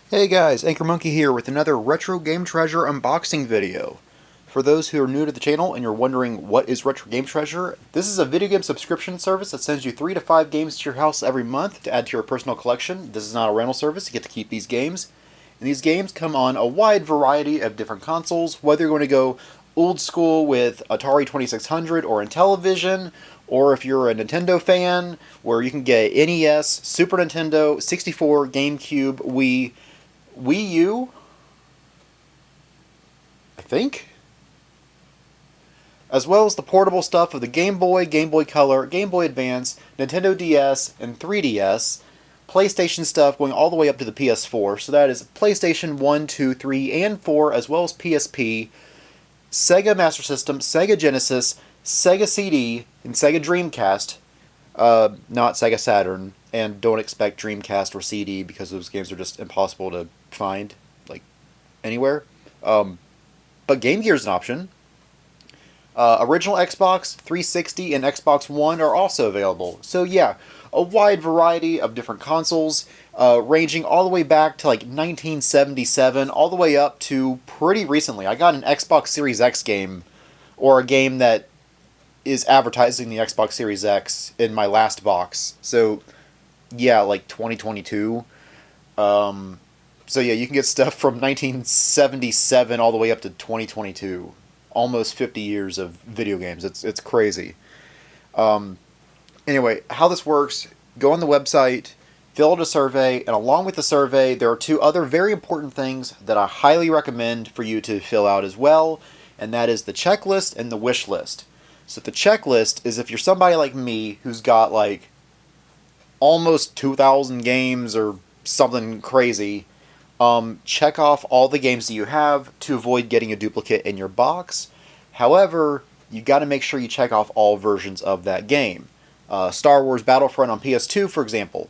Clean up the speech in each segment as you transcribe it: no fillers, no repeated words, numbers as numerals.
Hey guys, AngryMonkey here with another Retro Game Treasure unboxing video. For those who are new to the channel and you're wondering what is Retro Game Treasure, this is a video game subscription service that sends you 3 to 5 games to your house every month to add to your personal collection. This is not a rental service, you get to keep these games. And these games come on a wide variety of different consoles, whether you're going to go old school with Atari 2600 or Intellivision, or if you're a Nintendo fan, where you can get NES, Super Nintendo, 64, GameCube, Wii U, I think, as well as the portable stuff of the Game Boy, Game Boy Color, Game Boy Advance, Nintendo DS, and 3DS, PlayStation stuff going all the way up to the PS4, so that is PlayStation 1, 2, 3, and 4, as well as PSP, Sega Master System, Sega Genesis, Sega CD, and Sega Dreamcast, not Sega Saturn, and don't expect Dreamcast or CD because those games are just impossible to find, like, anywhere. But Game Gear is an option. Original Xbox, 360, and Xbox One are also available. So yeah, a wide variety of different consoles, ranging all the way back to like 1977, all the way up to pretty recently. I got an Xbox Series X game, or a game that is advertising the Xbox Series X in my last box. So yeah, like 2022. So yeah, you can get stuff from 1977 all the way up to 2022. Almost 50 years of video games. It's crazy. Anyway, how this works, go on the website, fill out a survey, and along with the survey, there are two other very important things that I highly recommend for you to fill out as well, and that is the checklist and the wish list. So the checklist is if you're somebody like me who's got like almost 2,000 games or something crazy, check off all the games that you have to avoid getting a duplicate in your box. However, you got to make sure you check off all versions of that game. Star Wars Battlefront on PS2, for example.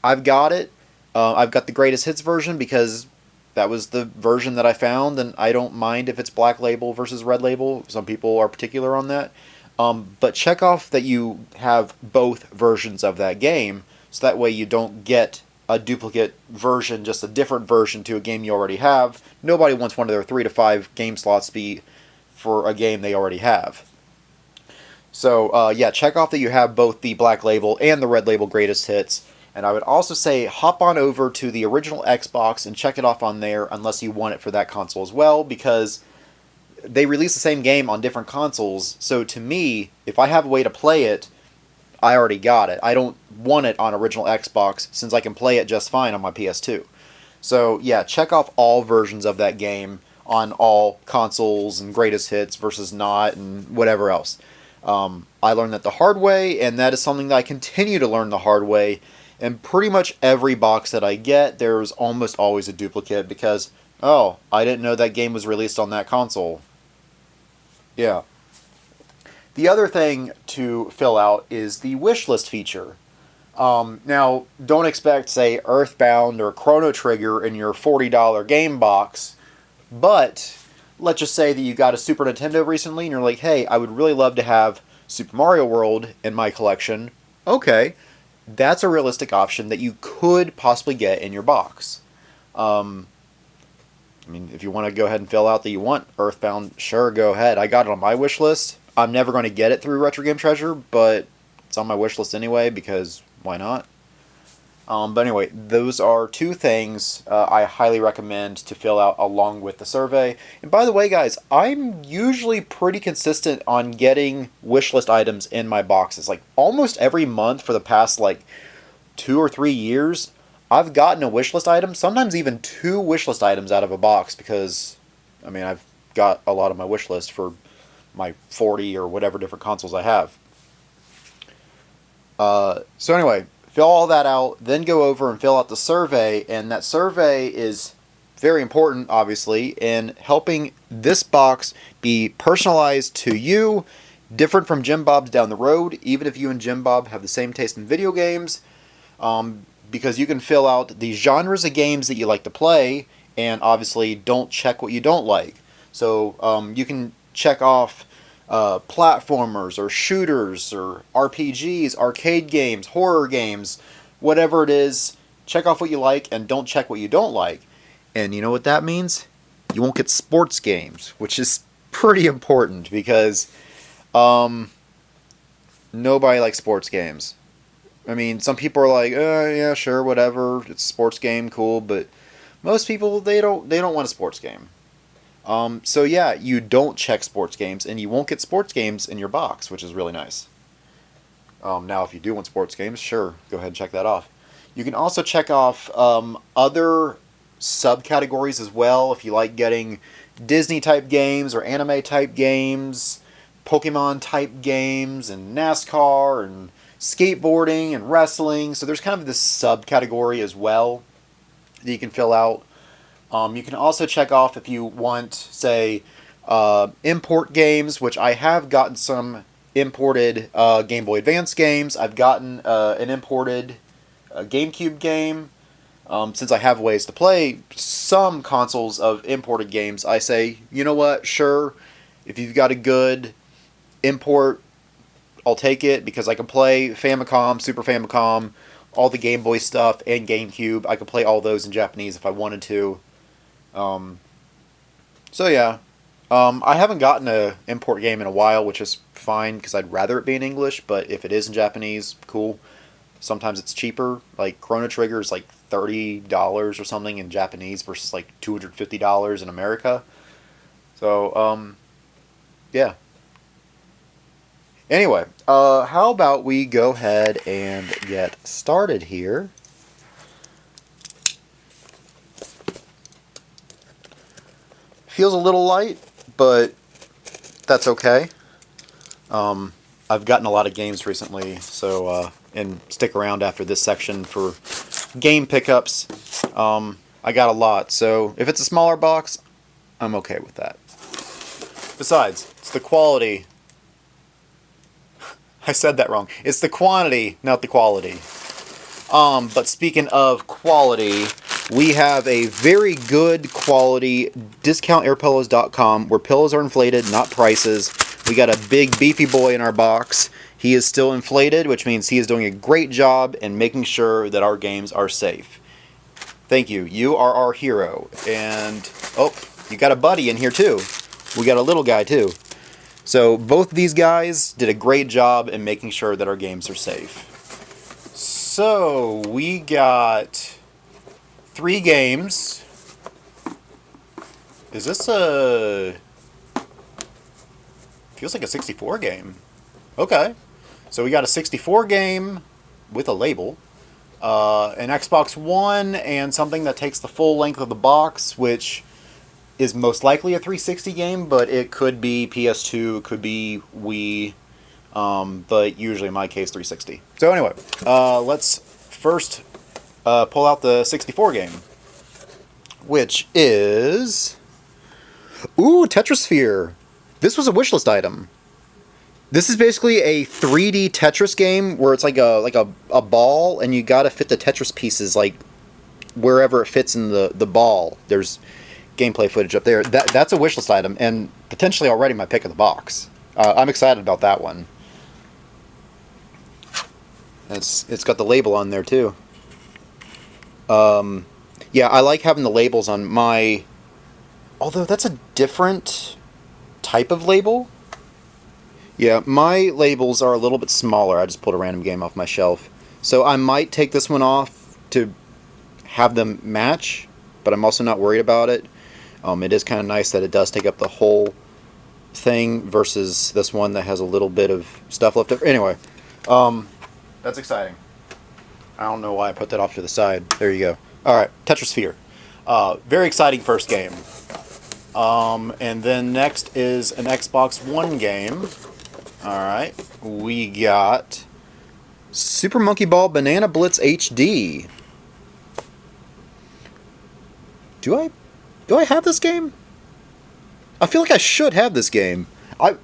I've got it. I've got the greatest hits version because that was the version that I found, and I don't mind if it's black label versus red label. Some people are particular on that. But check off that you have both versions of that game, so that way you don't get a duplicate version, just a different version to a game you already have. Nobody wants one of their 3 to 5 game slots to be for a game they already have. So yeah, check off that you have both the black label and the red label greatest hits. And I would also say hop on over to the original Xbox and check it off on there unless you want it for that console as well, because they release the same game on different consoles. So to me, if I have a way to play it, I already got it. I don't want it on original Xbox since I can play it just fine on my PS2. So yeah, check off all versions of that game on all consoles and greatest hits versus not and whatever else. I learned that the hard way, and that is something that I continue to learn the hard way. And pretty much every box that I get, there's almost always a duplicate because, oh, I didn't know that game was released on that console. Yeah. The other thing to fill out is the wish list feature. Now, don't expect, say, Earthbound or Chrono Trigger in your $40 game box, but let's just say that you got a Super Nintendo recently and you're like, hey, I would really love to have Super Mario World in my collection. Okay, that's a realistic option that you could possibly get in your box. I mean, if you want to go ahead and fill out that you want Earthbound, sure, go ahead. I got it on my wish list. I'm never going to get it through Retro Game Treasure, but it's on my wish list anyway, because why not? But anyway, those are two things I highly recommend to fill out along with the survey. And by the way, guys, I'm usually pretty consistent on getting wish list items in my boxes. Like, almost every month for the past, like, 2 or 3 years, I've gotten a wish list item, sometimes even 2 wish list items out of a box, because, I mean, I've got a lot of my wish list for my 40 or whatever different consoles I have. So anyway, fill all that out, then go over and fill out the survey, and that survey is very important, obviously, in helping this box be personalized to you, different from Jim Bob's down the road, even if you and Jim Bob have the same taste in video games, because you can fill out the genres of games that you like to play, and obviously don't check what you don't like. So you can check off platformers or shooters or RPGs, arcade games, horror games, whatever it is. Check off what you like and don't check what you don't like. And you know what that means? You won't get sports games, which is pretty important because nobody likes sports games. I mean, some people are like, yeah, sure, whatever, it's a sports game, cool, but most people they don't want a sports game. So yeah, you don't check sports games, and you won't get sports games in your box, which is really nice. Now, if you do want sports games, sure, go ahead and check that off. You can also check off other subcategories as well if you like getting Disney type games or anime type games, Pokemon type games, and NASCAR and skateboarding and wrestling. So there's kind of this subcategory as well that you can fill out. You can also check off if you want, say, import games, which I have gotten some imported Game Boy Advance games. I've gotten an imported GameCube game. Since I have ways to play some consoles of imported games, I say, you know what, sure, if you've got a good import, I'll take it, because I can play Famicom, Super Famicom, all the Game Boy stuff, and GameCube. I could play all those in Japanese if I wanted to. So yeah, I haven't gotten an import game in a while, which is fine, because I'd rather it be in English, but if it is in Japanese, cool. Sometimes it's cheaper, like Chrono Trigger is like $30 or something in Japanese versus like $250 in America. So, yeah. Anyway, how about we go ahead and get started here. Feels a little light, but that's okay. I've gotten a lot of games recently, so and stick around after this section for game pickups. I got a lot, so if it's a smaller box, I'm okay with that. Besides, it's the quality. I said that wrong. It's the quantity, not the quality. But speaking of quality, we have a very good quality discountairpillows.com where pillows are inflated, not prices. We got a big beefy boy in our box. He is still inflated, which means he is doing a great job in making sure that our games are safe. Thank you. You are our hero. And, oh, you got a buddy in here too. We got a little guy too. So both these guys did a great job in making sure that our games are safe. So we got 3 games. Is this a... Feels like a 64 game. Okay. So we got a 64 game with a label. An Xbox One and something that takes the full length of the box, which is most likely a 360 game, but it could be PS2, it could be Wii, but usually in my case 360. So anyway, let's first pull out the 64 game, which is... Ooh, Tetrasphere! This was a wishlist item. This is basically a 3D Tetris game where it's like a ball, and you gotta fit the Tetris pieces like wherever it fits in the ball. There's gameplay footage up there. That's a wishlist item, and potentially already my pick of the box. I'm excited about that one. It's got the label on there too. Yeah, I like having the labels on my... Although that's a different type of label. Yeah, my labels are a little bit smaller. I just pulled a random game off my shelf. So I might take this one off to have them match, but I'm also not worried about it. It is kind of nice that it does take up the whole thing versus this one that has a little bit of stuff left over. Anyway, that's exciting. I don't know why I put that off to the side. There you go. Alright, Tetrasphere. Very exciting first game. And then next is an Xbox One game. Alright, we got Super Monkey Ball Banana Blitz HD. Do I have this game? I feel like I should have this game. I've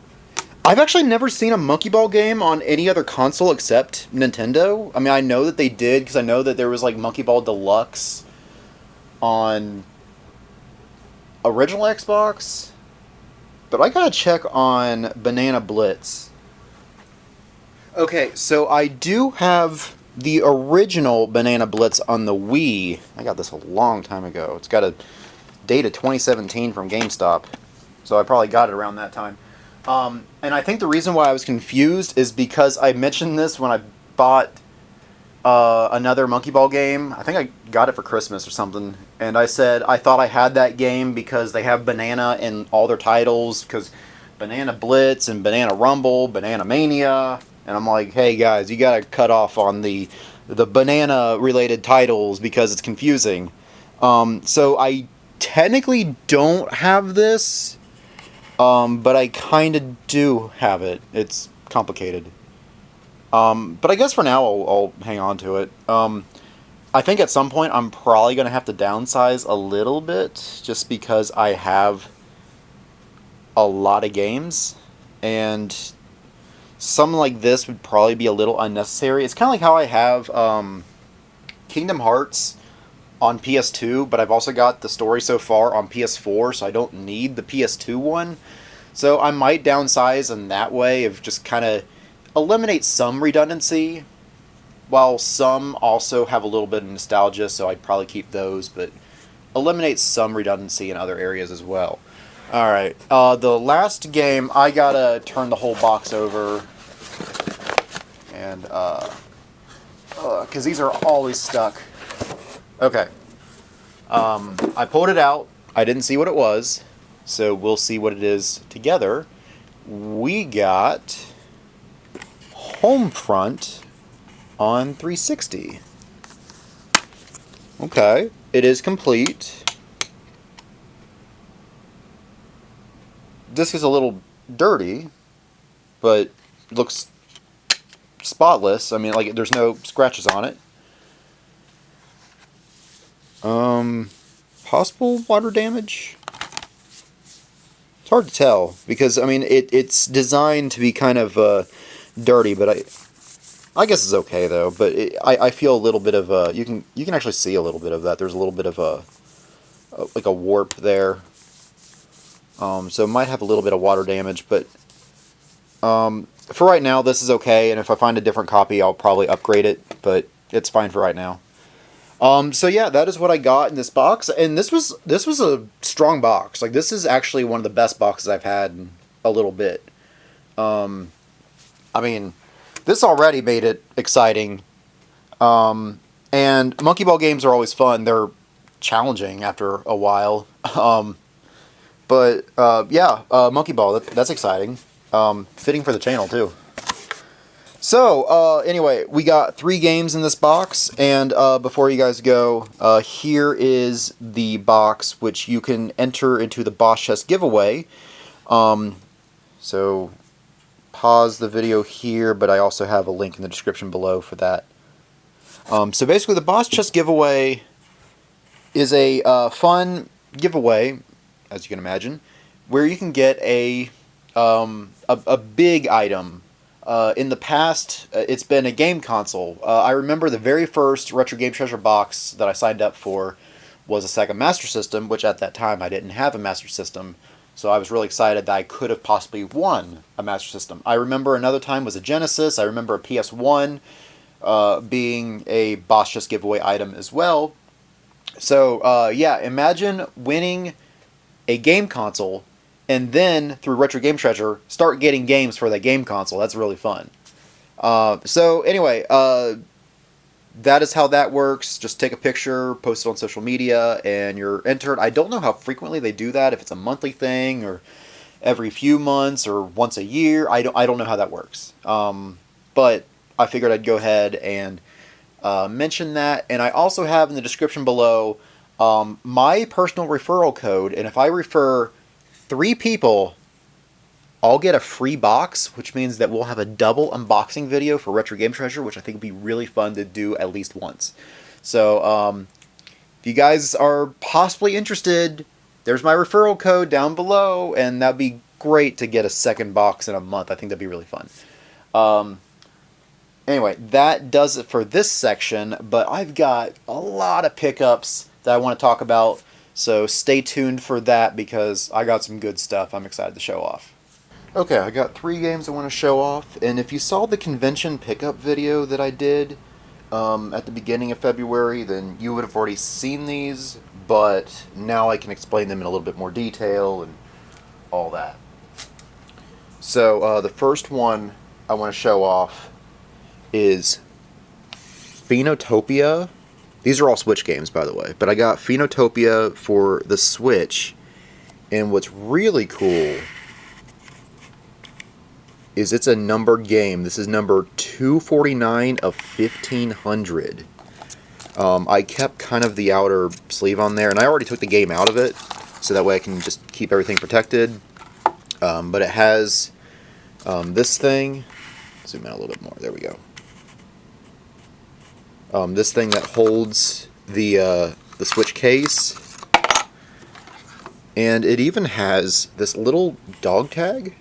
actually never seen a Monkey Ball game on any other console except Nintendo. I mean, I know that they did, because I know that there was like Monkey Ball Deluxe on original Xbox. But I gotta check on Banana Blitz. Okay, so I do have the original Banana Blitz on the Wii. I got this a long time ago. It's got a dated 2017 from GameStop, so I probably got it around that time. And I think the reason why I was confused is because I mentioned this when I bought another Monkey Ball game. I think I got it for Christmas or something, and I said I thought I had that game because they have Banana in all their titles, because Banana Blitz and Banana Rumble, Banana Mania, and I'm like, hey guys, you gotta cut off on the banana related titles because it's confusing. So I technically don't have this, but I kind of do have it. It's complicated. But I guess for now I'll hang on to it. I think at some point I'm probably going to have to downsize a little bit just because I have a lot of games, and something like this would probably be a little unnecessary. It's kind of like how I have Kingdom Hearts on PS2, but I've also got the story so far on PS4, so I don't need the PS2 one. So I might downsize in that way of just kind of eliminate some redundancy, while some also have a little bit of nostalgia, so I'd probably keep those, but eliminate some redundancy in other areas as well. Alright, the last game, I gotta turn the whole box over, and, because these are always stuck. Okay. I pulled it out. I didn't see what it was, so we'll see what it is together. We got Homefront on 360. Okay, it is complete. Disc is a little dirty, but it looks spotless. I mean, like, there's no scratches on it. Possible water damage? It's hard to tell, because, I mean, it's designed to be kind of dirty, but I guess it's okay, though. But I feel a little bit of you can actually see a little bit of that. There's a little bit of like a warp there. So it might have a little bit of water damage, but for right now, this is okay, and if I find a different copy, I'll probably upgrade it, but it's fine for right now. So yeah, that is what I got in this box, and this was a strong box. Like, this is actually one of the best boxes I've had in a little bit. I mean, this already made it exciting, and Monkey Ball games are always fun. They're challenging after a while. But yeah, Monkey Ball, that's exciting. Fitting for the channel, too. So, anyway, we got 3 games in this box, and before you guys go, here is the box which you can enter into the Boss Chest giveaway. So, pause the video here, but I also have a link in the description below for that. So basically, the Boss Chest giveaway is a fun giveaway, as you can imagine, where you can get a big item. In the past, it's been a game console. I remember the very first RetroGameTreasure box that I signed up for was a Sega Master System, which at that time I didn't have a Master System, so I was really excited that I could have possibly won a Master System. I remember another time was a Genesis. I remember a PS1 being a Boss Chest giveaway item as well. So, yeah, imagine winning a game console, and then, through RetroGameTreasure, start getting games for that game console. That's really fun. So, anyway, that is how that works. Just take a picture, post it on social media, and you're entered. I don't know how frequently they do that, if it's a monthly thing, or every few months, or once a year. I don't know how that works. But I figured I'd go ahead and mention that. And I also have in the description below my personal referral code, and if I refer 3 people, I'll get a free box, which means that we'll have a double unboxing video for RetroGameTreasure, which I think would be really fun to do at least once. So, if you guys are possibly interested, there's my referral code down below, and that'd be great to get a second box in a month. I think that'd be really fun. Anyway, that does it for this section, but I've got a lot of pickups that I want to talk about. So stay tuned for that, because I got some good stuff I'm excited to show off. Okay, I got 3 games I want to show off, and if you saw the convention pickup video that I did at the beginning of February, then you would have already seen these, but now I can explain them in a little bit more detail and all that. So the first one I want to show off is Phenotopia. These are all Switch games, by the way, but I got Phenotopia for the Switch, and what's really cool is it's a numbered game. This is number 249 of 1500. I kept kind of the outer sleeve on there, and I already took the game out of it, so that way I can just keep everything protected. But it has this thing. Zoom out a little bit more. There we go. This thing that holds the Switch case, and it even has this little dog tag.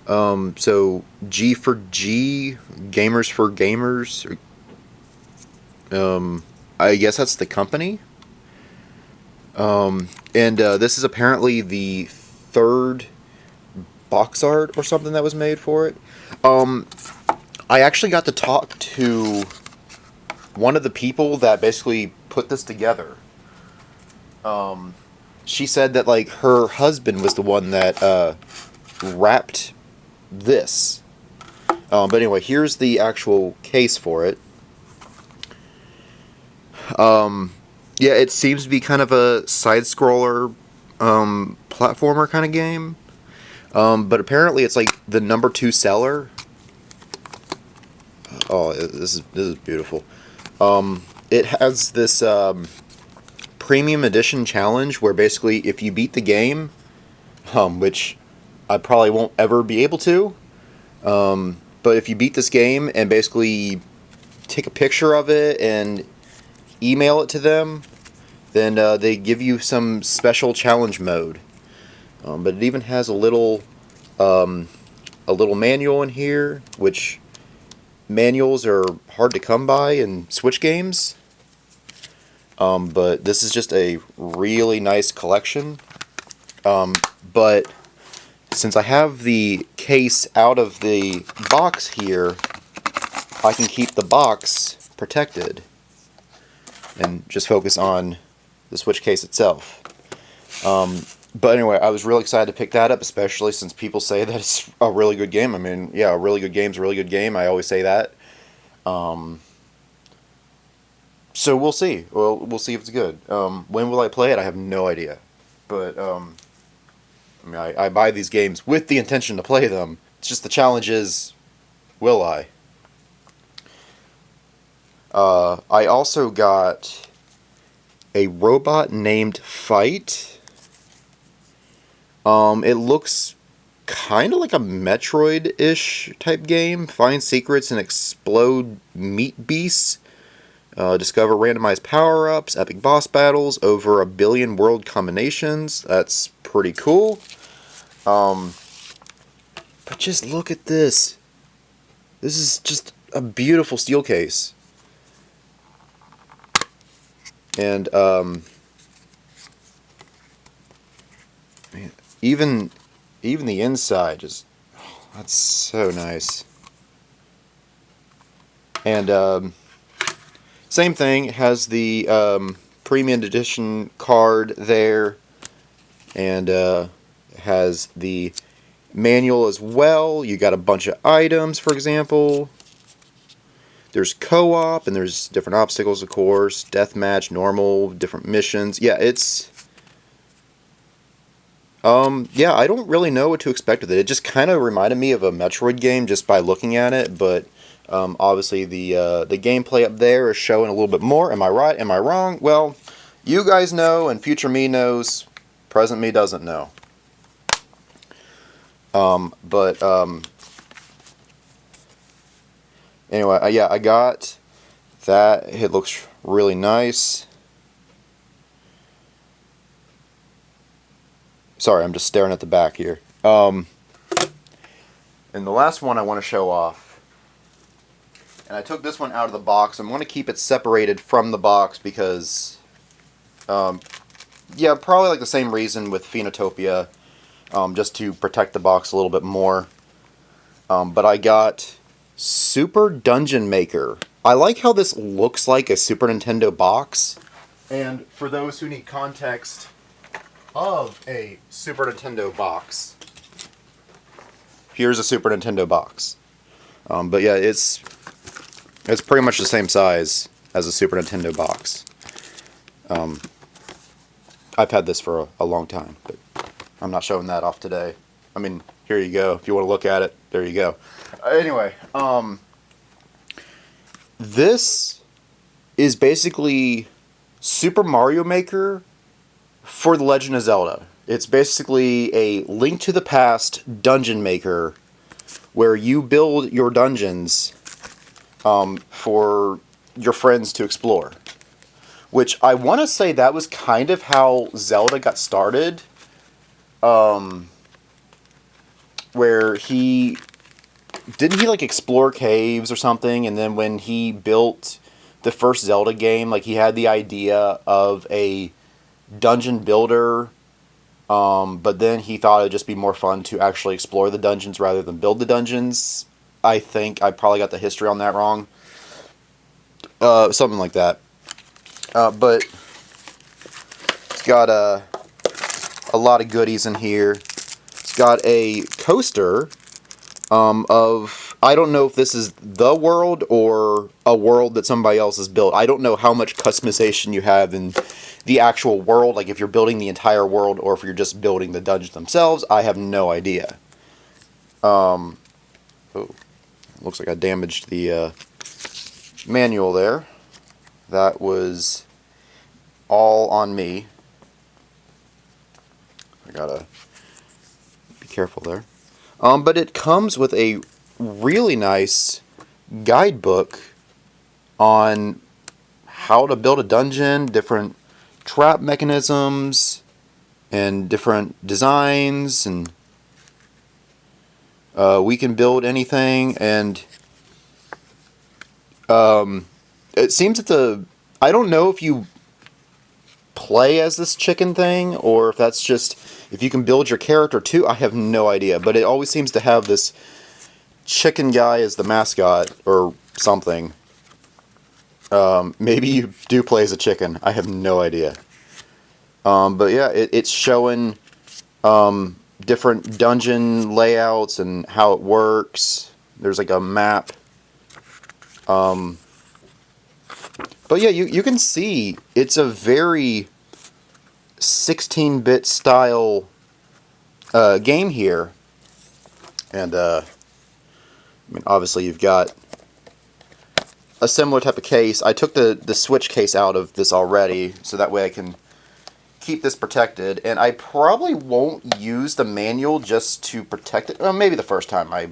So G for G, Gamers for Gamers. I guess that's the company. And this is apparently the third box art or something that was made for it. I actually got to talk to one of the people that basically put this together. She said that like her husband was the one that wrapped this. But anyway, here's the actual case for it. Yeah, it seems to be kind of a side-scroller platformer kind of game. But apparently it's like the number 2 seller. Oh, this is beautiful. It has this premium edition challenge where basically if you beat the game, which I probably won't ever be able to, but if you beat this game and basically take a picture of it and email it to them, then they give you some special challenge mode. But it even has a little manual in here, which manuals are hard to come by in Switch games. But this is just a really nice collection. But since I have the case out of the box here, I can keep the box protected and just focus on the Switch case itself. But anyway, I was really excited to pick that up, especially since people say that it's a really good game. I mean, yeah, a really good game's a really good game. I always say that. So we'll see. Well, we'll see if it's good. When will I play it? I have no idea. But I mean, I buy these games with the intention to play them. It's just the challenge is, will I? I also got a robot named Fight. It looks kind of like a Metroid-ish type game. Find secrets and explode meat beasts. Discover randomized power-ups, epic boss battles, over 1 billion world combinations. That's pretty cool. But just look at this. This is just a beautiful steel case. And, man, even the inside just, oh, that's so nice. And, same thing, it has the premium edition card there, and it has the manual as well. You got a bunch of items, for example. There's co-op, and there's different obstacles, of course, deathmatch, normal, different missions. Yeah, it's yeah, I don't really know what to expect with it. It just kind of reminded me of a Metroid game just by looking at it, but obviously the gameplay up there is showing a little bit more. Am I right? Am I wrong? Well, you guys know, and future me knows. Present me doesn't know. Anyway, yeah, I got that. It looks really nice. Sorry, I'm just staring at the back here. And the last one I want to show off, and I took this one out of the box. I'm going to keep it separated from the box because, yeah, probably like the same reason with Phenotopia, just to protect the box a little bit more. But I got Super Dungeon Maker. I like how this looks like a Super Nintendo box. And for those who need context of a Super Nintendo box, here's a Super Nintendo box. But yeah, it's pretty much the same size as a Super Nintendo box. I've had this for a long time, but I'm not showing that off today. I mean, here you go. If you want to look at it, there you go. Anyway, this is basically Super Mario Maker for The Legend of Zelda. It's basically a Link to the Past dungeon maker where you build your dungeons for your friends to explore. Which I want to say that was kind of how Zelda got started. Where didn't he like explore caves or something, and then when he built the first Zelda game, like he had the idea of a dungeon builder, but then he thought it'd just be more fun to actually explore the dungeons rather than build the dungeons. I think I probably got the history on that wrong. Something like that. But it's got a lot of goodies in here. It's got a coaster of, I don't know if this is the world or a world that somebody else has built. I don't know how much customization you have in the actual world, like if you're building the entire world or if you're just building the dungeons themselves. I have no idea. Oh, looks like I damaged the manual there. That was all on me. I gotta be careful there. But it comes with a really nice guidebook on how to build a dungeon, different trap mechanisms, and different designs, and we can build anything, and it seems that I don't know if you play as this chicken thing, or if that's just, if you can build your character too, I have no idea, but it always seems to have this chicken guy as the mascot, or something. Maybe you do play as a chicken, I have no idea. But yeah, it's showing different dungeon layouts and how it works. There's like a map. But yeah, you can see it's a very 16-bit style game here. And I mean, obviously you've got a similar type of case. I took the Switch case out of this already, so that way I can keep this protected. And I probably won't use the manual just to protect it. Well, maybe the first time I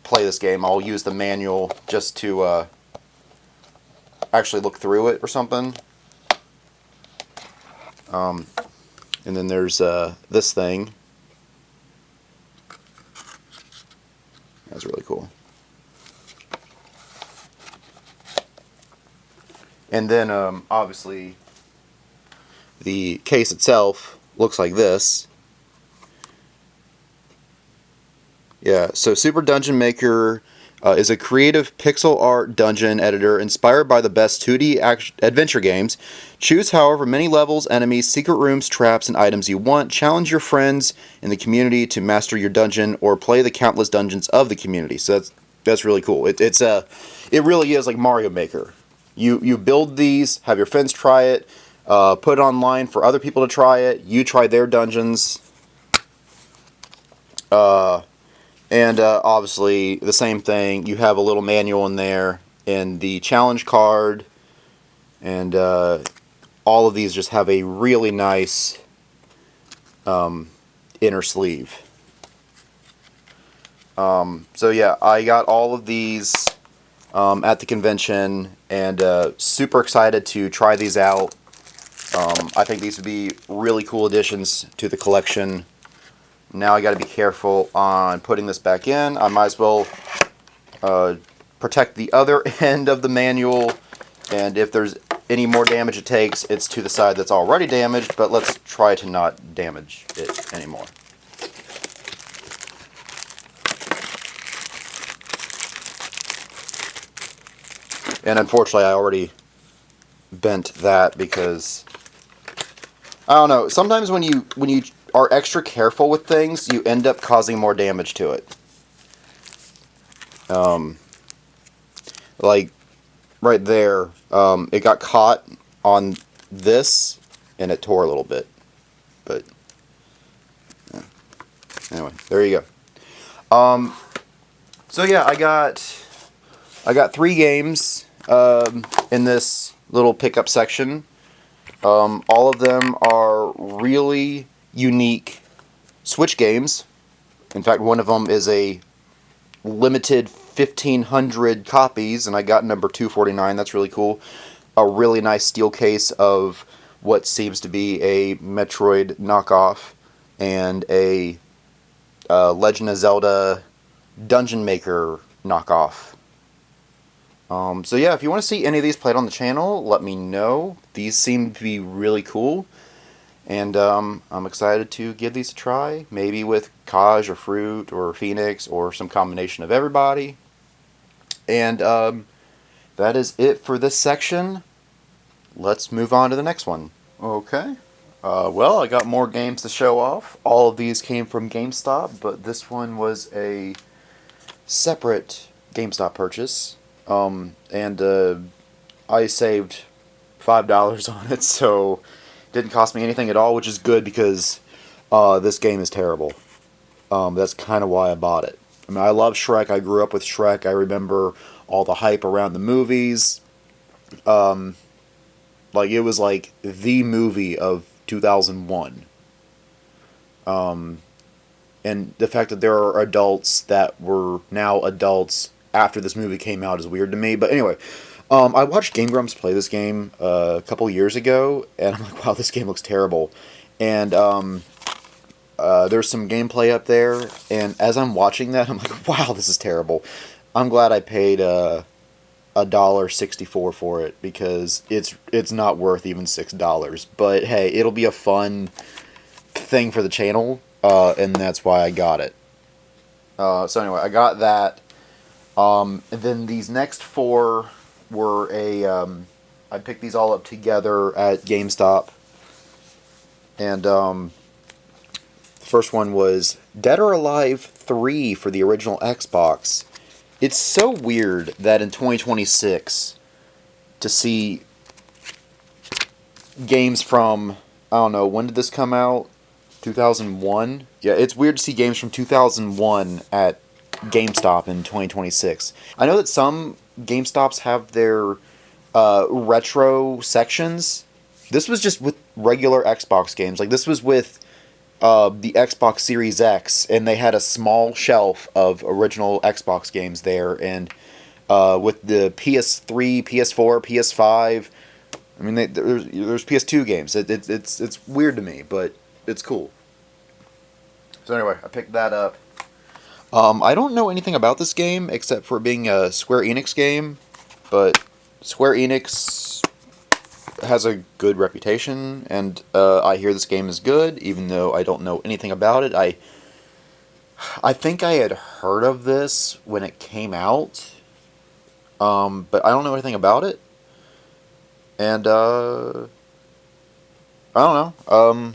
play this game, I'll use the manual just to actually look through it or something. And then there's this thing. That's really cool. And then obviously the case itself looks like this. Yeah, so Super Dungeon Maker is a creative pixel art dungeon editor inspired by the best 2D adventure games. Choose however many levels, enemies, secret rooms, traps, and items you want. Challenge your friends in the community to master your dungeon or play the countless dungeons of the community. So that's really cool. It really is like Mario Maker. You build these, have your friends try it, put it online for other people to try it. You try their dungeons. And obviously the same thing, you have a little manual in there and the challenge card, and all of these just have a really nice inner sleeve. So yeah, I got all of these at the convention, and super excited to try these out. I think these would be really cool additions to the collection. Now I got to be careful on putting this back in. I might as well protect the other end of the manual, and if there's any more damage it takes, it's to the side that's already damaged, but let's try to not damage it anymore. And unfortunately, I already bent that because I don't know. Sometimes when you are extra careful with things, you end up causing more damage to it. Like right there, it got caught on this, and it tore a little bit. But yeah. Anyway, there you go. So yeah, I got 3 games in this little pickup section. All of them are really unique Switch games. In fact, one of them is a limited 1,500 copies, and I got number 249. That's really cool. A really nice steel case of what seems to be a Metroid knockoff and a Legend of Zelda Dungeon Maker knockoff. So yeah, if you want to see any of these played on the channel, let me know. These seem to be really cool. And I'm excited to give these a try. Maybe with Kaj or Fruit or Phoenix or some combination of everybody. And that is it for this section. Let's move on to the next one. Okay. Well, I got more games to show off. All of these came from GameStop, but this one was a separate GameStop purchase. And I saved $5 on it, so it didn't cost me anything at all, which is good because this game is terrible. That's kind of why I bought it. I mean, I love Shrek. I grew up with Shrek. I remember all the hype around the movies. Like, it was like the movie of 2001. And the fact that there are adults that were now adults after this movie came out is weird to me. But anyway, I watched Game Grumps play this game a couple years ago, and I'm like, wow, this game looks terrible. And there's some gameplay up there, and as I'm watching that, I'm like, wow, this is terrible. I'm glad I paid $1.64 for it, because it's not worth even $6. But hey, it'll be a fun thing for the channel, and that's why I got it. So anyway, I got that. And then these next 4 were I picked these all up together at GameStop. And the first one was Dead or Alive 3 for the original Xbox. It's so weird that in 2026 to see games from, I don't know, when did this come out? 2001? Yeah, it's weird to see games from 2001 at GameStop in 2026. I know that some GameStops have their retro sections. This was just with regular Xbox games. Like, this was with the Xbox Series X, and they had a small shelf of original Xbox games there, and with the PS3, PS4, PS5, I mean, there's PS2 games. It's weird to me, but it's cool. So anyway, I picked that up. I don't know anything about this game except for being a Square Enix game, but Square Enix has a good reputation, and I hear this game is good, even though I don't know anything about it. I think I had heard of this when it came out, but I don't know anything about it, and I don't know.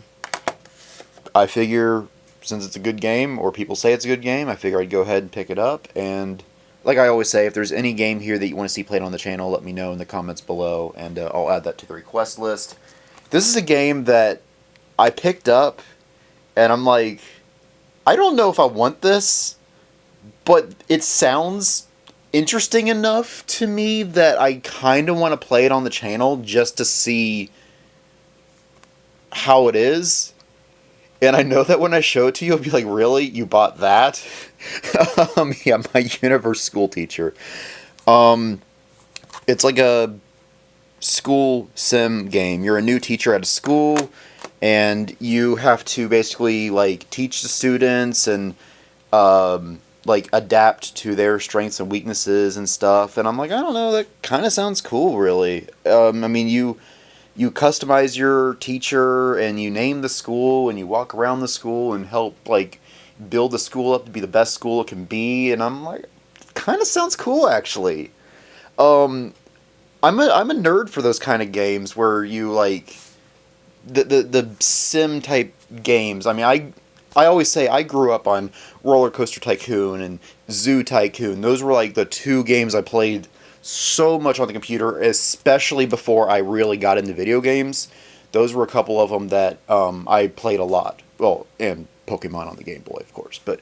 I figure since it's a good game, or people say it's a good game, I figure I'd go ahead and pick it up. And like I always say, if there's any game here that you want to see played on the channel, let me know in the comments below, and I'll add that to the request list. This is a game that I picked up, and I'm like, I don't know if I want this, but it sounds interesting enough to me that I kind of want to play it on the channel just to see how it is. And I know that when I show it to you, you'll be like, really? You bought that? Yeah, my universe school teacher. It's like a school sim game. You're a new teacher at a school, and you have to basically, like, teach the students and, like, adapt to their strengths and weaknesses and stuff. And I'm like, I don't know, that kind of sounds cool, really. I mean, you customize your teacher, and you name the school, and you walk around the school and help, like, build the school up to be the best school it can be. And I'm like, kind of sounds cool, actually. I'm a nerd for those kind of games where you like the sim type games. I mean, I always say I grew up on Roller Coaster Tycoon and Zoo Tycoon. Those were like the two games I played so much on the computer, especially before I really got into video games. Those were a couple of them that I played a lot. Well, and Pokemon on the Game Boy, of course. But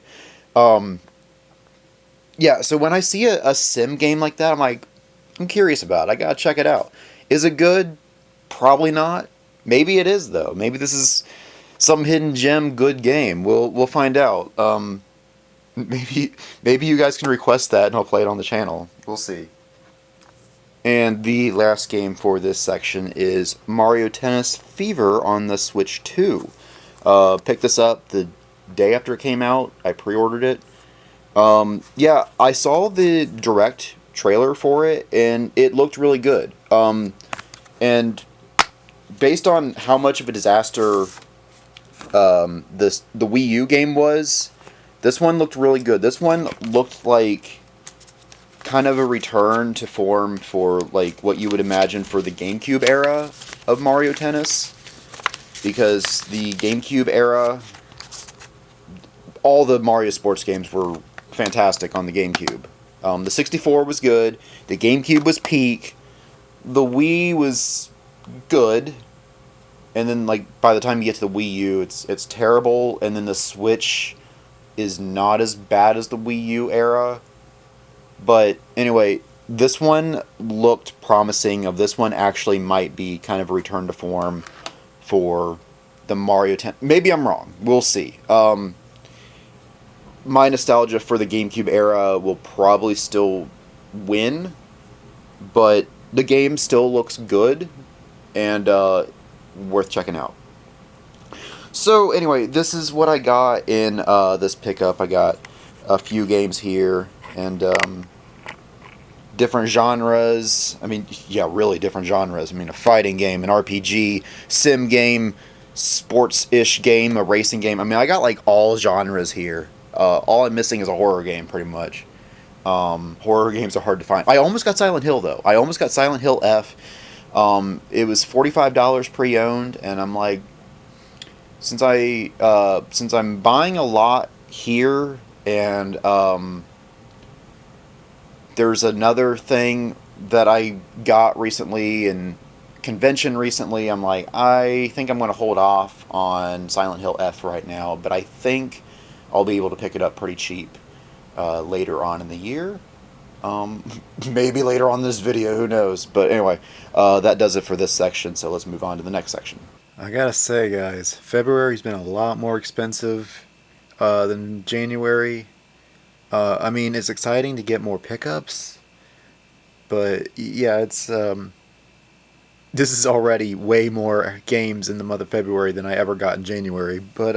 yeah, so when I see a sim game like that, I'm like, I'm curious about it. I gotta check it out. Is it good? Probably not. Maybe it is though. Maybe this is some hidden gem good game. We'll find out. Maybe you guys can request that and I'll play it on the channel. We'll see. And the last game for this section is Mario Tennis Fever on the Switch 2. Picked this up the day after it came out. I pre-ordered it. Yeah, I saw the direct trailer for it, and it looked really good. And based on how much of a disaster the Wii U game was, this one looked really good. This one looked like kind of a return to form for like what you would imagine for the GameCube era of Mario Tennis, because the GameCube era, all the Mario sports games were fantastic on the GameCube. The 64 was good. The GameCube was peak. The Wii was good. And then, like, by the time you get to the Wii U, it's terrible. And then the Switch is not as bad as the Wii U era. But anyway, this one looked promising. This one actually might be kind of a return to form for the Mario 10. Maybe I'm wrong. We'll see. My nostalgia for the GameCube era will probably still win, but the game still looks good and worth checking out. So anyway, this is what I got in this pickup. I got a few games here and different genres. I mean, yeah, really different genres. I mean, a fighting game, an RPG, sim game, sports-ish game, a racing game. I mean, I got like all genres here. All I'm missing is a horror game, pretty much. Horror games are hard to find. I almost got Silent Hill, though. I almost got Silent Hill F. It was $45 pre-owned, and I'm like, since I'm buying a lot here, and there's another thing that I got recently and convention recently, I'm like, I think I'm going to hold off on Silent Hill F right now, but I think I'll be able to pick it up pretty cheap later on in the year. Maybe later on in this video, who knows. But anyway, that does it for this section, so let's move on to the next section. I gotta say, guys, February's been a lot more expensive than January. I mean, it's exciting to get more pickups, but yeah, it's this is already way more games in the month of February than I ever got in January. But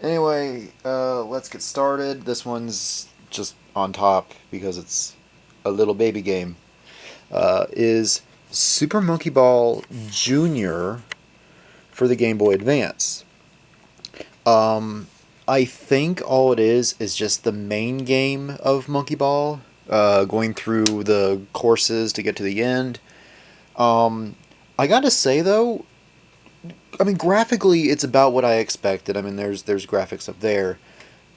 anyway, let's get started. This one's just on top because it's a little baby game. Is Super Monkey Ball Jr. for the Game Boy Advance. I think all it is just the main game of Monkey Ball, going through the courses to get to the end. I gotta say though, I mean, graphically, it's about what I expected. I mean, there's graphics up there,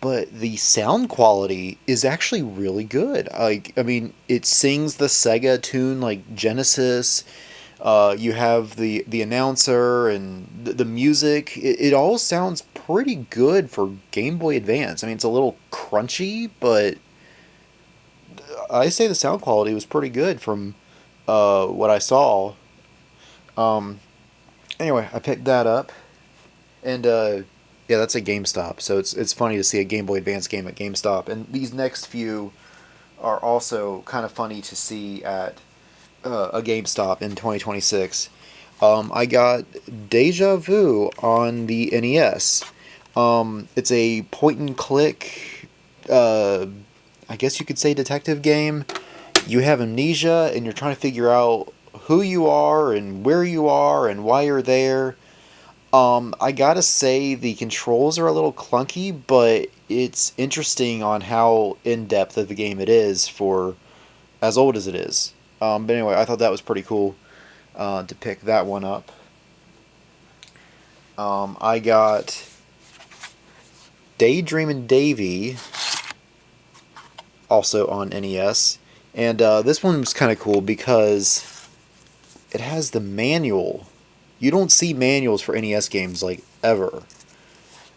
but the sound quality is actually really good. Like, I mean, it sings the Sega tune like Genesis. You have the announcer and the music. It all sounds pretty good for Game Boy Advance. I mean, it's a little crunchy, but I say the sound quality was pretty good from what I saw. Anyway, I picked that up, and yeah, that's at GameStop. So it's funny to see a Game Boy Advance game at GameStop, and these next few are also kind of funny to see at a GameStop in 2026. I got Deja Vu on the NES. It's a point and click, I guess you could say detective game. You have amnesia, and you're trying to figure out who you are and where you are and why you're there. I gotta say the controls are a little clunky, but it's interesting on how in-depth of a game it is for as old as it is. But anyway, I thought that was pretty cool to pick that one up. I got Daydreamin' Davy, also on NES. And this one was kind of cool because it has the manual. You don't see manuals for NES games, like, ever.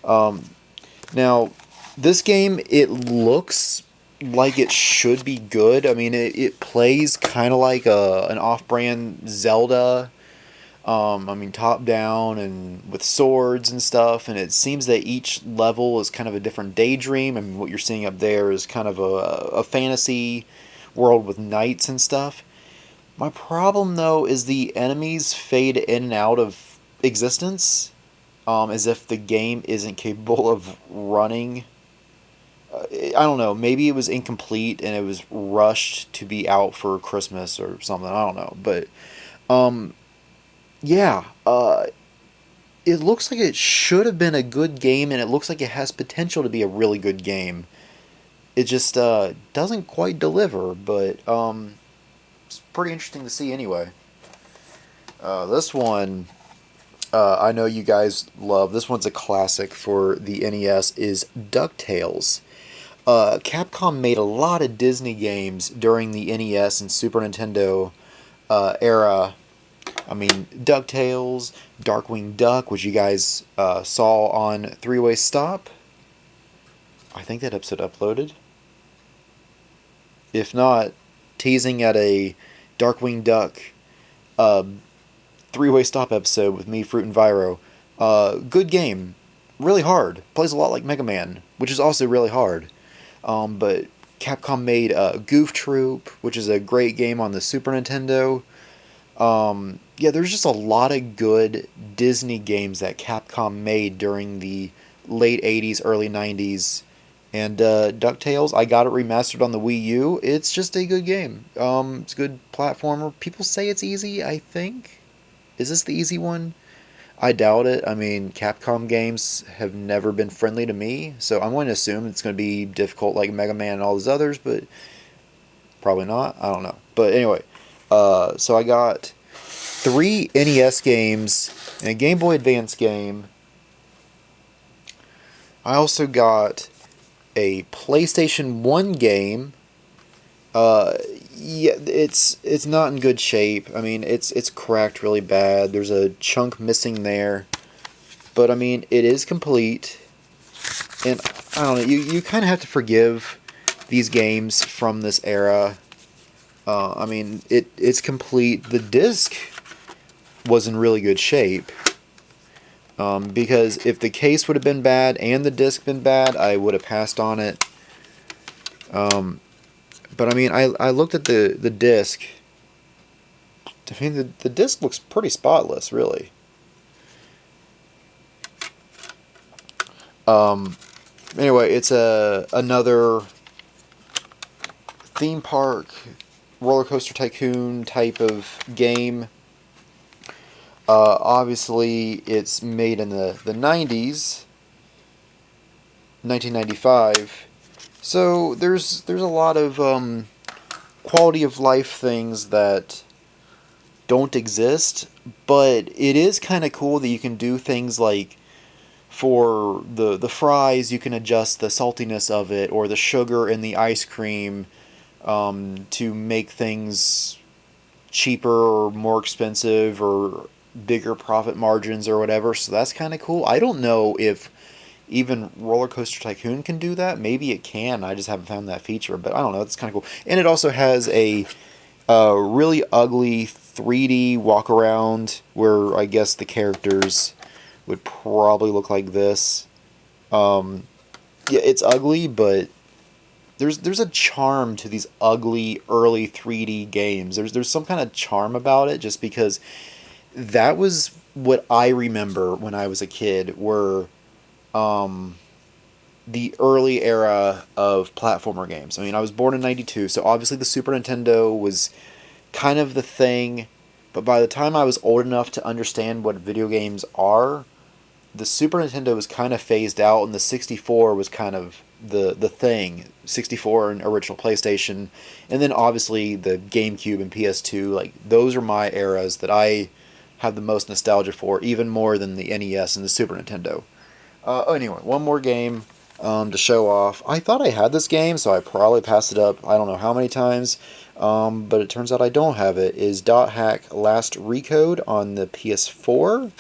Now, this game, it looks like it should be good. I mean, it plays kind of like an off-brand Zelda. I mean, top down and with swords and stuff, and it seems that each level is kind of a different daydream. I mean, what you're seeing up there is kind of a fantasy world with knights and stuff. My problem, though, is the enemies fade in and out of existence, as if the game isn't capable of running. I don't know. Maybe it was incomplete and it was rushed to be out for Christmas or something. I don't know, but yeah, it looks like it should have been a good game, and it looks like it has potential to be a really good game. It just doesn't quite deliver, but it's pretty interesting to see anyway. This one, I know you guys love. This one's a classic for the NES, is DuckTales. Capcom made a lot of Disney games during the NES and Super Nintendo era. I mean, DuckTales, Darkwing Duck, which you guys saw on Three-Way Stop. I think that episode uploaded. If not, teasing at a Darkwing Duck Three-Way Stop episode with me, Fruit, and Viro. Good game. Really hard. Plays a lot like Mega Man, which is also really hard. But Capcom made Goof Troop, which is a great game on the Super Nintendo. Yeah, there's just a lot of good Disney games that Capcom made during the late 80s, early 90s. And DuckTales, I got it remastered on the Wii U. It's just a good game. It's a good platformer. People say it's easy, I think. Is this the easy one? I doubt it. I mean, Capcom games have never been friendly to me, so I'm going to assume it's going to be difficult like Mega Man and all those others, but probably not. I don't know. But anyway, so I got 3 NES games and a Game Boy Advance game. I also got a PlayStation 1 game. Yeah, it's not in good shape. I mean, it's cracked really bad. There's a chunk missing there. But I mean, it is complete. And I don't know, you kind of have to forgive these games from this era. I mean, it's complete. The disc was in really good shape. Because if the case would have been bad and the disc been bad, I would have passed on it. But I mean, I looked at the disc. I mean, the disc looks pretty spotless, really. Anyway, it's another theme park, roller coaster tycoon type of game. Obviously, it's made in the 90s, 1995. So there's a lot of quality of life things that don't exist, but it is kind of cool that you can do things like for the fries, you can adjust the saltiness of it or the sugar in the ice cream to make things cheaper or more expensive or bigger profit margins or whatever. So that's kind of cool. I don't know if even Roller Coaster Tycoon can do that. Maybe it can. I just haven't found that feature. But I don't know. It's kind of cool. And it also has a really ugly 3D walk around where I guess the characters would probably look like this. Yeah, it's ugly, but there's a charm to these ugly early 3D games. There's some kind of charm about it, just because that was what I remember when I was a kid. Were the early era of platformer games. I mean, I was born in '92, so obviously the Super Nintendo was kind of the thing. But by the time I was old enough to understand what video games are, the Super Nintendo was kind of phased out, and the 64 was kind of the thing, 64 and original PlayStation, and then obviously the GameCube and PS2. Like those are my eras that I have the most nostalgia for, even more than the NES and the Super Nintendo. Anyway, one more game to show off. I thought I had this game, so I probably passed it up I don't know how many times, but it turns out I don't have it. Is Dot Hack Last Recode on the PS4.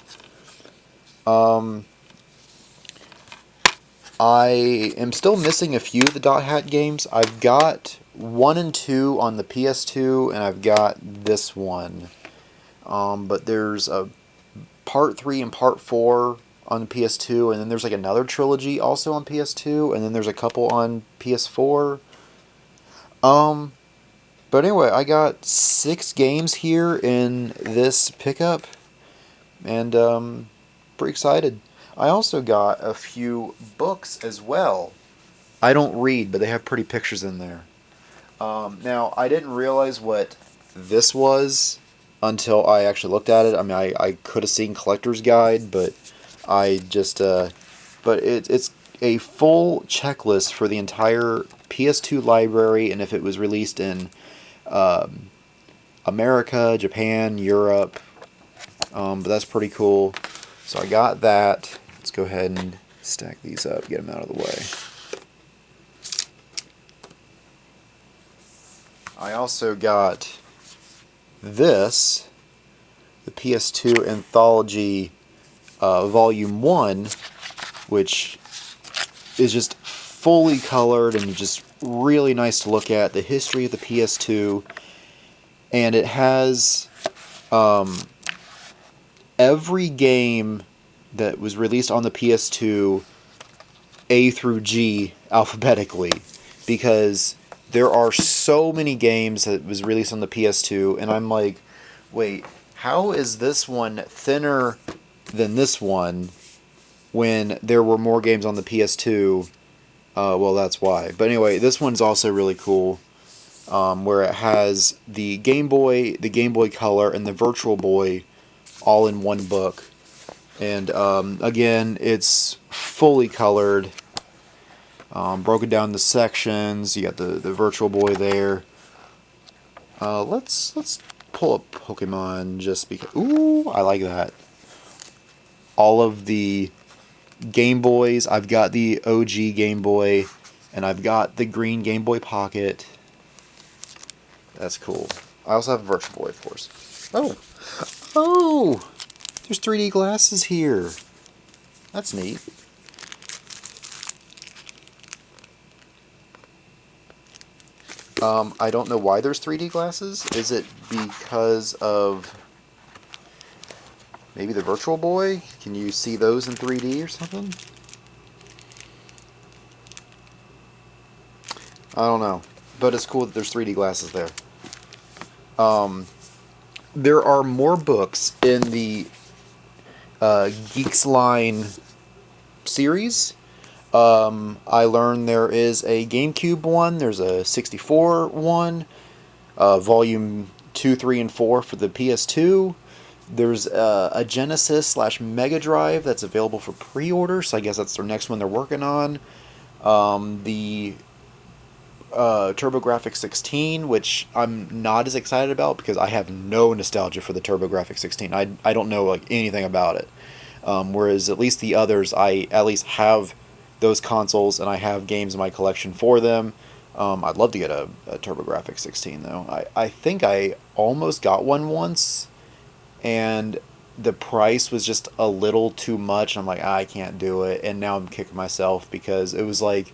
I am still missing a few of the Dot Hack games. I've got 1 and 2 on the PS2, and I've got this one. But there's a Part 3 and Part 4 on the PS2, and then there's like another trilogy also on PS2, and then there's a couple on PS4. But anyway, I got 6 games here in this pickup, and pretty excited. I also got a few books as well. I don't read, but they have pretty pictures in there. Now, I didn't realize what this was until I actually looked at it. I mean, I could have seen Collector's Guide, but I just, but it's a full checklist for the entire PS2 library, and if it was released in America, Japan, Europe, but that's pretty cool. So I got that. Let's go ahead and stack these up, get them out of the way. I also got this, the PS2 Anthology Volume 1, which is just fully colored and just really nice to look at. The history of the PS2, and it has every game that was released on the PS2 A through G alphabetically, because there are so many games that was released on the PS2, and I'm like, wait, how is this one thinner than this one when there were more games on the PS2? Well, that's why. But anyway, this one's also really cool, where it has the Game Boy Color, and the Virtual Boy all in one book. And again, it's fully colored, broken down into sections. You got the Virtual Boy there. Let's pull up Pokemon just because. Ooh, I like that. All of the Game Boys. I've got the OG Game Boy, and I've got the green Game Boy Pocket. That's cool. I also have a Virtual Boy, of course. Oh! There's 3D glasses here. That's neat. I don't know why there's 3D glasses. Is it because of maybe the Virtual Boy? Can you see those in 3D or something? I don't know. But it's cool that there's 3D glasses there. There are more books in the Geeks Line series. I learned there is a GameCube one, there's a 64 one, volume 2, 3, and 4 for the PS2. There's a Genesis / Mega Drive that's available for pre-order, so I guess that's their next one they're working on. The TurboGrafx 16, which I'm not as excited about because I have no nostalgia for the TurboGrafx 16. I don't know like anything about it. Whereas at least the others, I at least have those consoles and I have games in my collection for them. I'd love to get a TurboGrafx 16 though. I think I almost got one once, and the price was just a little too much. I'm like, I can't do it, and now I'm kicking myself because it was like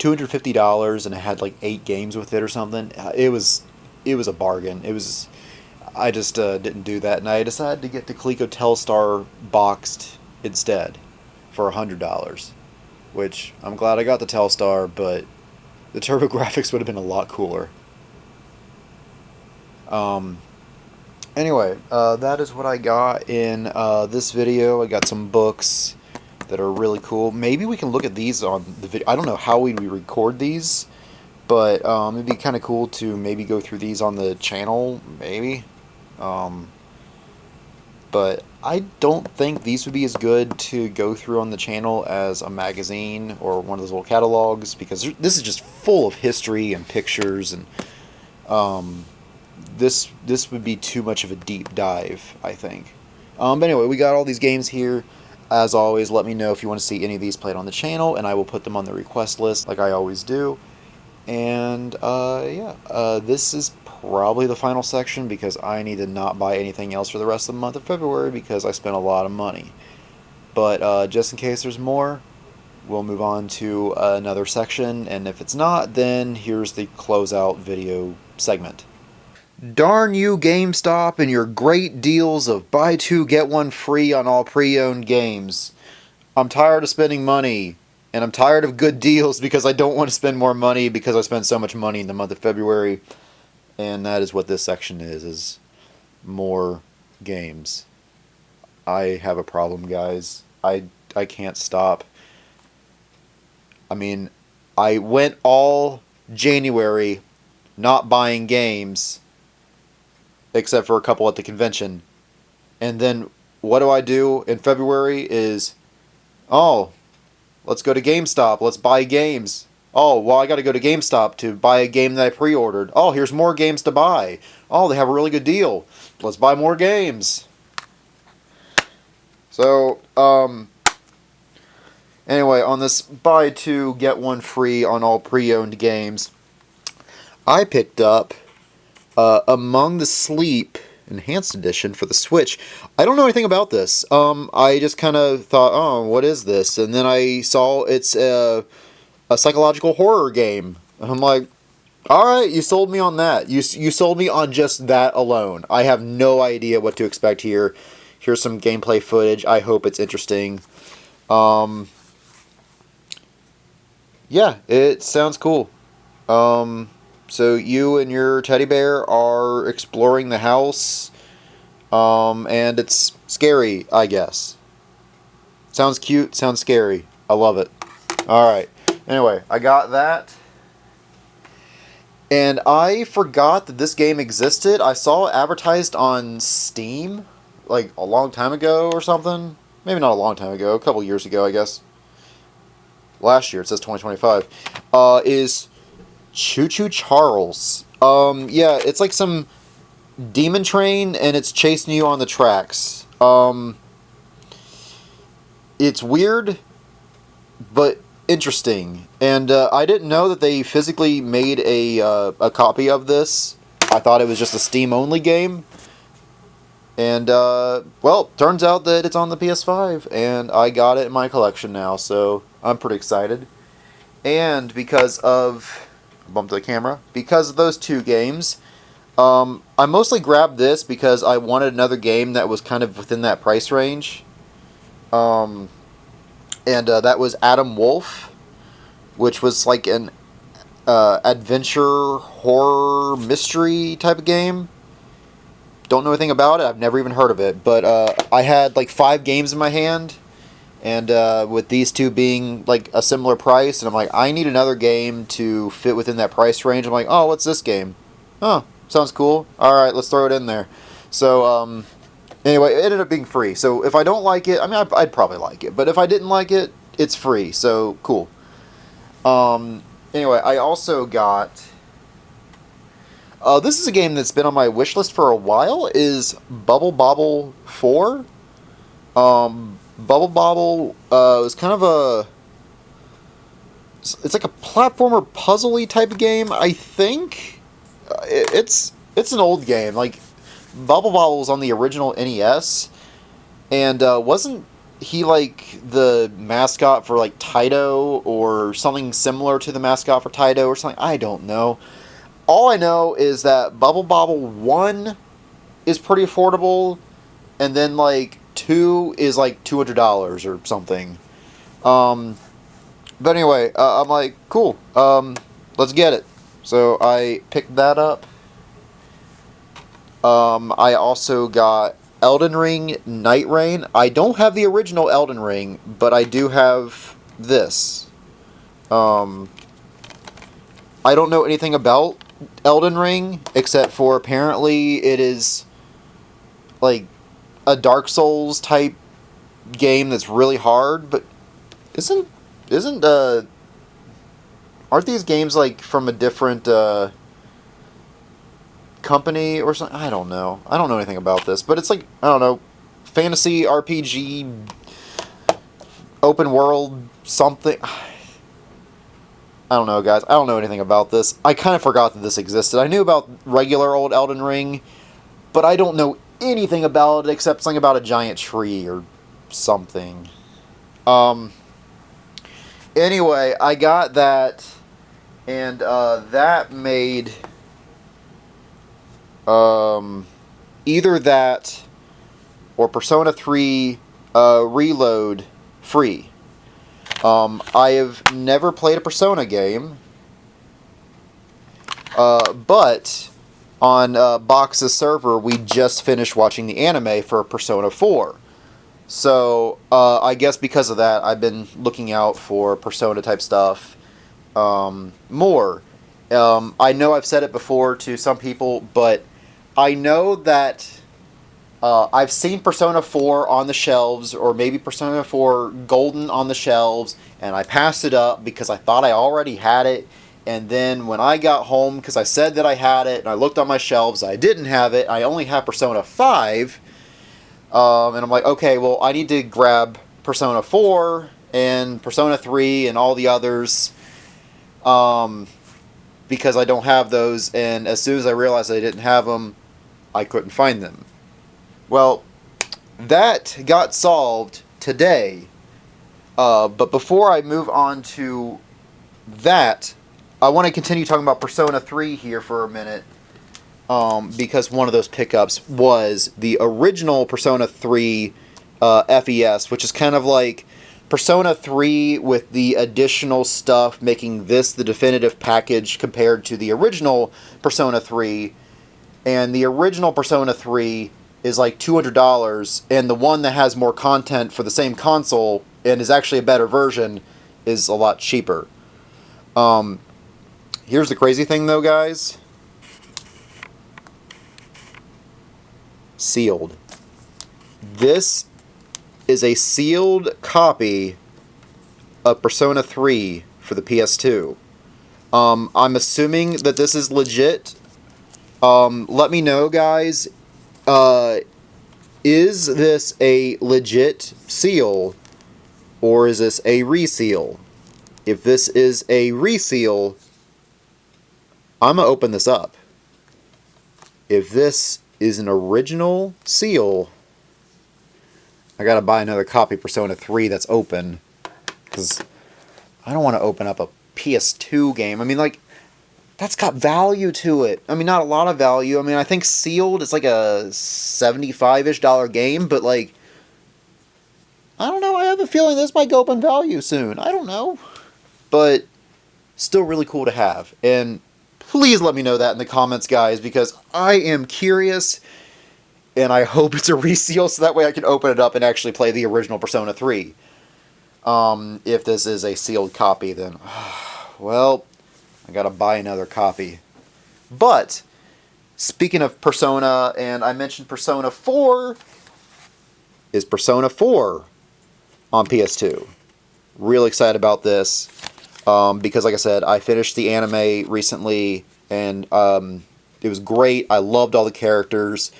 $250 and it had like 8 games with it or something. It was a bargain. I just didn't do that, and I decided to get the Coleco Telstar boxed instead for $100, which I'm glad I got the Telstar, but the TurboGrafx would have been a lot cooler. Anyway, that is what I got in this video. I got some books that are really cool. Maybe we can look at these on the video. I don't know how we record these, but it'd be kind of cool to maybe go through these on the channel, maybe. but I don't think these would be as good to go through on the channel as a magazine or one of those little catalogs, because this is just full of history and pictures, and this would be too much of a deep dive, I think. But anyway, we got all these games here. As always, let me know if you want to see any of these played on the channel, and I will put them on the request list like I always do. And yeah, this is probably the final section, because I need to not buy anything else for the rest of the month of February because I spent a lot of money. But just in case there's more, we'll move on to another section, and if it's not, then here's the closeout video segment. Darn you, GameStop, and your great deals of buy two, get one free on all pre-owned games. I'm tired of spending money, and I'm tired of good deals because I don't want to spend more money because I spent so much money in the month of February. And that is what this section is more games. I have a problem, guys. I can't stop. I mean, I went all January not buying games, except for a couple at the convention. And then what do I do in February is, oh, let's go to GameStop, let's buy games. Oh, well, I got to go to GameStop to buy a game that I pre-ordered. Oh, here's more games to buy. Oh, they have a really good deal. Let's buy more games. So, anyway, on this buy two, get one free on all pre-owned games, I picked up Among the Sleep Enhanced Edition for the Switch. I don't know anything about this. I just kind of thought, oh, what is this? And then I saw it's a psychological horror game. I'm like, alright, you sold me on that. You sold me on just that alone. I have no idea what to expect here. Here's some gameplay footage. I hope it's interesting. Yeah, it sounds cool. So you and your teddy bear are exploring the house, and it's scary, I guess. Sounds cute, sounds scary. I love it. Alright, anyway, I got that. And I forgot that this game existed. I saw it advertised on Steam, like a long time ago or something. Maybe not a long time ago, a couple years ago, I guess. Last year, it says 2025. Is Choo Choo Charles. Yeah, it's like some demon train, and it's chasing you on the tracks. It's weird, but interesting. And I didn't know that they physically made a copy of this. I thought it was just a Steam-only game. And, well, turns out that it's on the PS5, and I got it in my collection now, so I'm pretty excited. And because of... bump to the camera. Because of those two games, I mostly grabbed this because I wanted another game that was kind of within that price range. And that was Adam Wolf, which was like an adventure, horror, mystery type of game. Don't know anything about it. I've never even heard of it. But I had like 5 games in my hand. And with these two being like a similar price, and I'm like, I need another game to fit within that price range. I'm like, oh, what's this game? Oh, sounds cool. Alright, let's throw it in there. So, anyway, it ended up being free. So if I don't like it, I mean, I'd probably like it. But if I didn't like it, it's free. So, cool. Anyway, I also got... this is a game that's been on my wish list for a while, is Bubble Bobble 4. Bubble Bobble is kind of a... it's like a platformer puzzly type of game, I think. It's an old game. Like, Bubble Bobble was on the original NES, and wasn't he like the mascot for like Taito or something similar to the mascot for Taito or something? I don't know. All I know is that Bubble Bobble 1 is pretty affordable, and then like 2 is like $200 or something. But anyway, I'm like, cool, let's get it. So I picked that up. I also got Elden Ring Night Rain. I don't have the original Elden Ring, but I do have this. I don't know anything about Elden Ring, except for apparently it is like a Dark Souls type game that's really hard, but isn't isn't aren't these games like from a different company or something? I don't know. I don't know anything about this, but it's like, I don't know, fantasy RPG open world something. I don't know, guys. I don't know anything about this. I kind of forgot that this existed. I knew about regular old Elden Ring, but I don't know anything about it except something about a giant tree or something. Anyway, I got that, and that made either that or Persona 3 Reload free. I have never played a Persona game, but on Box's server, we just finished watching the anime for Persona 4. So, I guess because of that, I've been looking out for Persona-type stuff more. I know I've said it before to some people, but I know that I've seen Persona 4 on the shelves, or maybe Persona 4 Golden on the shelves, and I passed it up because I thought I already had it. And then when I got home, because I said that I had it, and I looked on my shelves, I didn't have it. I only have Persona 5. And I'm like, okay, well, I need to grab Persona 4 and Persona 3 and all the others because I don't have those. And as soon as I realized I didn't have them, I couldn't find them. Well, that got solved today. But before I move on to that, I want to continue talking about Persona 3 here for a minute. Because one of those pickups was the original Persona 3 FES, which is kind of like Persona 3 with the additional stuff, making this the definitive package compared to the original Persona 3. And the original Persona 3 is like $200, and the one that has more content for the same console and is actually a better version is a lot cheaper. Here's the crazy thing, though, guys. Sealed. This is a sealed copy of Persona 3 for the PS2. I'm assuming that this is legit. Let me know, guys. Is this a legit seal, or is this a reseal? If this is a reseal, I'm going to open this up. If this is an original seal, I gotta buy another copy of Persona 3 that's open, because I don't want to open up a PS2 game. I mean, like, that's got value to it. I mean, not a lot of value. I mean, I think sealed is like a $75-ish game, but like, I don't know, I have a feeling this might go up in value soon. I don't know. But still really cool to have. And please let me know that in the comments, guys, because I am curious, and I hope it's a reseal so that way I can open it up and actually play the original Persona 3. If this is a sealed copy, then, well, I gotta buy another copy. But, speaking of Persona, and I mentioned Persona 4, is Persona 4 on PS2. Really excited about this. Because, like I said, I finished the anime recently, and it was great. I loved all the characters.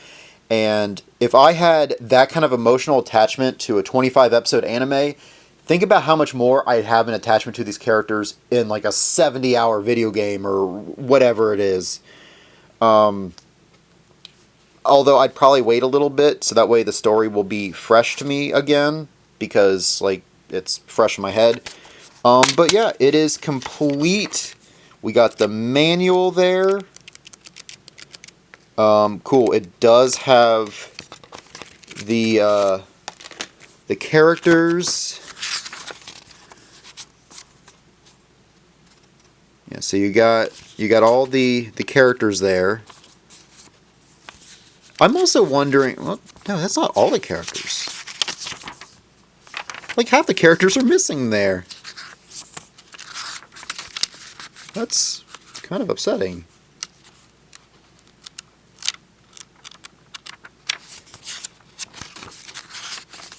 And if I had that kind of emotional attachment to a 25-episode anime, think about how much more I'd have an attachment to these characters in like a 70-hour video game or whatever it is. Although I'd probably wait a little bit, so that way the story will be fresh to me again, because like it's fresh in my head. But yeah, it is complete. We got the manual there. Cool. It does have the characters. Yeah, so you got all the characters there. I'm also wondering, well, no, that's not all the characters. Like half the characters are missing there. That's kind of upsetting.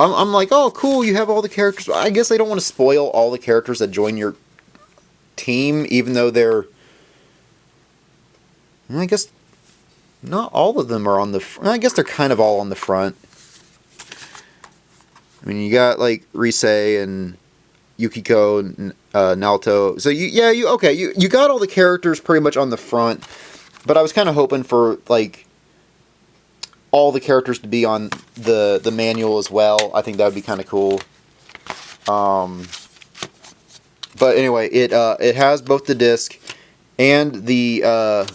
I'm like, oh, cool, you have all the characters. I guess they don't want to spoil all the characters that join your team, even though they're... I guess not all of them are on the... I guess they're kind of all on the front. I mean, you got, like, Rise and Yukiko and Naoto. So, you got all the characters pretty much on the front. But I was kind of hoping for, like, all the characters to be on the manual as well. I think that would be kind of cool. But anyway, it has both the disc and the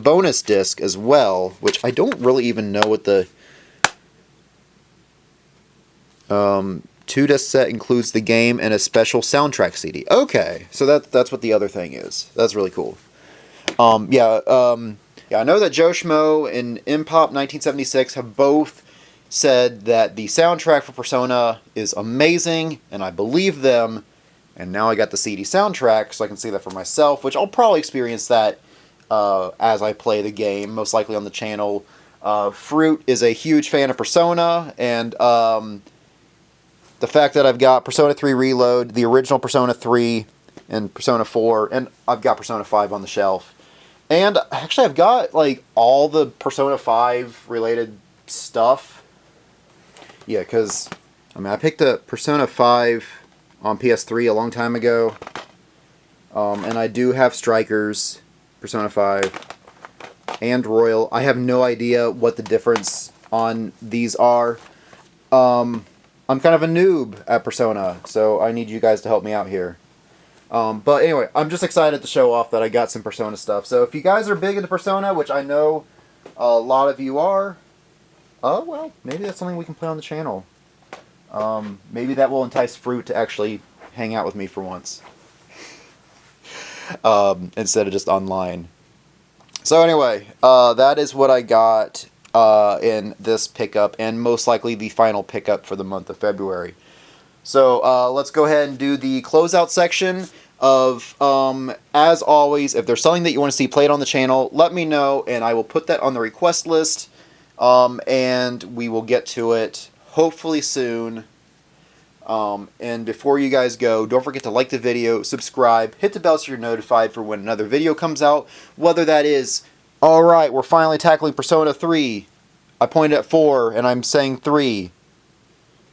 bonus disc as well, which I don't really even know what the 2-disc set includes the game and a special soundtrack CD. Okay, so that's what the other thing is. That's really cool. Yeah, I know that Joe Schmo and Impop 1976 have both said that the soundtrack for Persona is amazing, and I believe them. And now I got the CD soundtrack, so I can see that for myself, which I'll probably experience that as I play the game, most likely on the channel. Fruit is a huge fan of Persona, and the fact that I've got Persona 3 Reload, the original Persona 3, and Persona 4, and I've got Persona 5 on the shelf. And actually, I've got, like, all the Persona 5 related stuff. Yeah, because, I mean, I picked up Persona 5 on PS3 a long time ago. And I do have Strikers, Persona 5, and Royal. I have no idea what the difference on these are. I'm kind of a noob at Persona, so I need you guys to help me out here. But anyway, I'm just excited to show off that I got some Persona stuff. So if you guys are big into Persona, which I know a lot of you are, well, maybe that's something we can play on the channel. Maybe that will entice Fruit to actually hang out with me for once. Instead of just online. So anyway, that is what I got in this pickup, and most likely the final pickup for the month of February. So let's go ahead and do the closeout section of, as always, if there's something that you want to see played on the channel, let me know, and I will put that on the request list, and we will get to it hopefully soon. And before you guys go, don't forget to like the video, subscribe, hit the bell so you're notified for when another video comes out, whether that is, alright, we're finally tackling Persona 3, I pointed at 4, and I'm saying 3,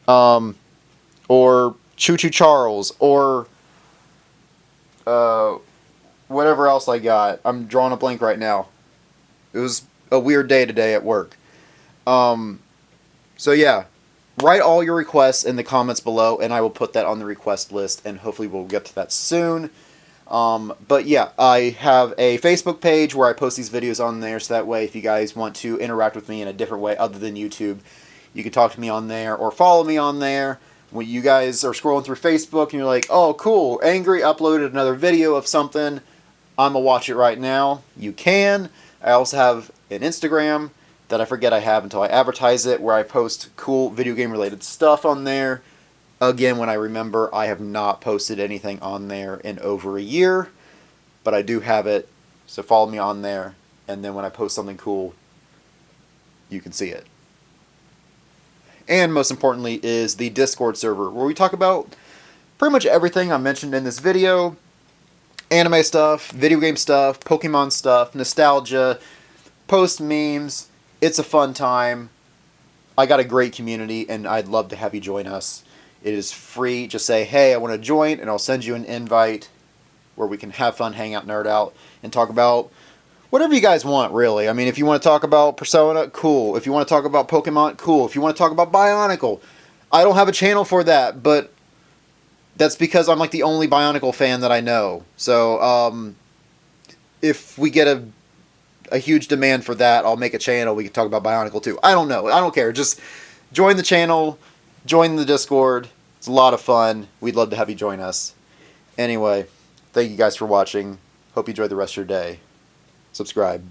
or Choo Choo Charles, or whatever else I got. I'm drawing a blank right now. It was a weird day today at work. So yeah, write all your requests in the comments below, and I will put that on the request list, and hopefully we'll get to that soon. But yeah, I have a Facebook page where I post these videos on there, so that way if you guys want to interact with me in a different way other than YouTube, you can talk to me on there or follow me on there. When you guys are scrolling through Facebook and you're like, oh cool, Angry uploaded another video of something, I'm gonna watch it right now, you can. I also have an Instagram that I forget I have until I advertise it, where I post cool video game related stuff on there. Again, when I remember, I have not posted anything on there in over a year, but I do have it, so follow me on there, and then when I post something cool, you can see it. And most importantly is the Discord server, where we talk about pretty much everything I mentioned in this video. Anime stuff, video game stuff, Pokemon stuff, nostalgia, post memes. It's a fun time. I got a great community, and I'd love to have you join us. It is free. Just say, hey, I want to join, and I'll send you an invite where we can have fun, hang out, nerd out, and talk about whatever you guys want, really. I mean, if you want to talk about Persona, cool. If you want to talk about Pokemon, cool. If you want to talk about Bionicle, I don't have a channel for that, but that's because I'm like the only Bionicle fan that I know. So, if we get a huge demand for that, I'll make a channel. We can talk about Bionicle too. I don't know. I don't care. Just join the channel, join the Discord. It's a lot of fun. We'd love to have you join us. Anyway, thank you guys for watching. Hope you enjoy the rest of your day. Subscribe.